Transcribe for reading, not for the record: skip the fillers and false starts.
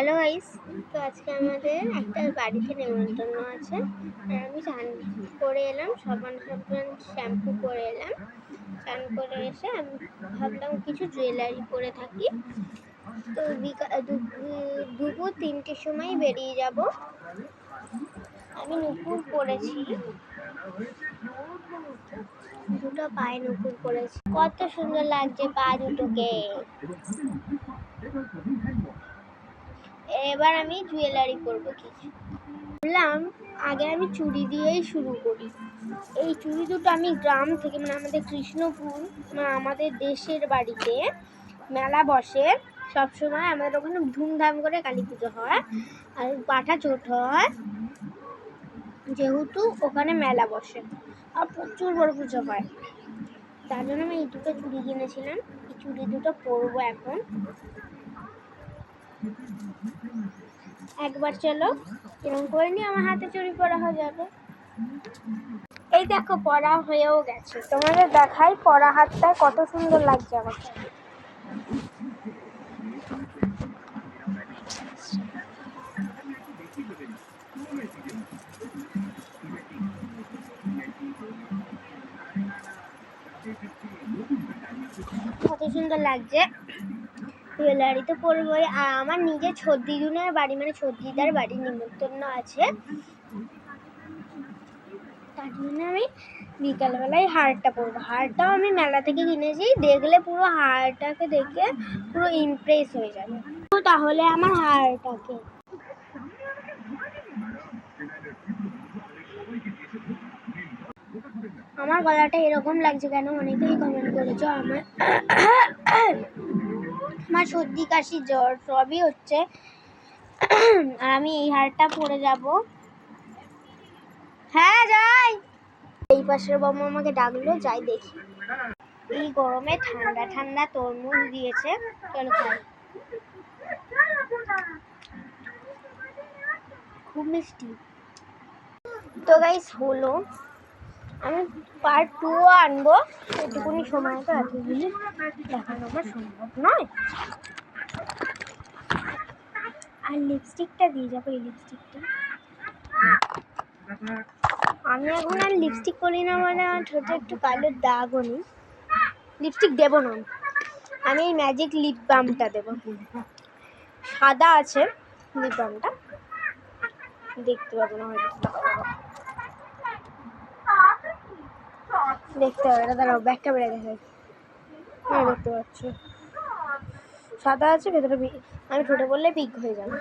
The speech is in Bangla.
হ্যালো গাইস, তো আজকে আমাদের একটা বাড়িতে নেমন্তন্ন আছে। আর আমি চান করে এলাম, সাবান শ্যাম্পু করে এলাম। চান করে এসে আমি ভাবলাম কিছু জুয়েলারি পরে থাকি। তো দুপুর 3টের সময় বেরিয়ে যাব। আমি নুপুর পরেছি, দুটো পায়ে নুপুর পরেছি। কত সুন্দর লাগছে পা দুটোকে। এবার আমি জুয়েলারি পরবো কিছু। বললাম আগে আমি চুড়ি দিয়েই শুরু করি। এই চুড়ি দুটো আমি গ্রাম থেকে, মানে আমাদের কৃষ্ণপুর, আমাদের দেশের বাড়িতে মেলা বসে সবসময়। আমাদের ওখানে ধুমধাম করে কালী পুজো হয় আর পাঠা চোট হয়, যেহেতু ওখানে মেলা বসে আর প্রচুর বড় পুজো হয়। তার জন্য আমি এই দুটো চুড়ি কিনেছিলাম। এই চুড়ি দুটো পরবো এখন। একবার চলো এরকম করে নিয়ে আমার হাতে চুড়ি পরা হয়ে যাবে। এই দেখো পরা হয়েও গেছে, তোমাদের দেখাই পরা হাতটা কত সুন্দর লাগছে আমাকে। কত সুন্দর লাগছে। জুয়েলারি তো পরবই। আর আমার নিজের ছদ্দিদুনের বাড়ি, মানে ছদ্দিদার বাড়ি নিমন্ত্রণ আছে, তার জন্য আমি বিকালবেলায় হারটা পরবো। হারটাও আমি মেলা থেকে কিনেছি, দেখলে পুরো হারটাকে দেখে পুরো ইমপ্রেস হয়ে যাবে। তাহলে আমার হারটাকে আমার গলাটা এরকম লাগছে কেন, অনেকেই কমেন্ট করেছো। আমার সর্দি কাশি জ্বর সবই হচ্ছে। আর আমি এই হারটা পরে যাব। হ্যাঁ যাই। এই পাশের বাবা আমাকে ডাকলো, যাই দেখি। এই গরমে ঠান্ডা ঠান্ডা তরমুজ দিয়েছে, চলো খাই। খুব মিষ্টি। তো গাইস হলো, আমি পার্ট 2 আনবো। এটুকুনি সময় তো এতগুলি দেখানো আমার সম্ভব নয়। আর লিপস্টিকটা দিয়ে যাবো। এই লিপস্টিকটা আমি এখন আর লিপস্টিক করি না, মানে আমার ঠোঁটে একটু কালো দাগও নেই। লিপস্টিক দেবো না, আমি এই ম্যাজিক লিপ বামটা দেবো। সাদা আছে লিপ বামটা, দেখতে পাবো না হয়তো, দেখতে হবে না। দাঁড়াও ব্যাক ক্যামেরা দেখাই। হ্যাঁ দেখতে পাচ্ছ সাদা আছে ভেতরে। আমি ঠোঁটে বললে পিক হয়ে যাবে।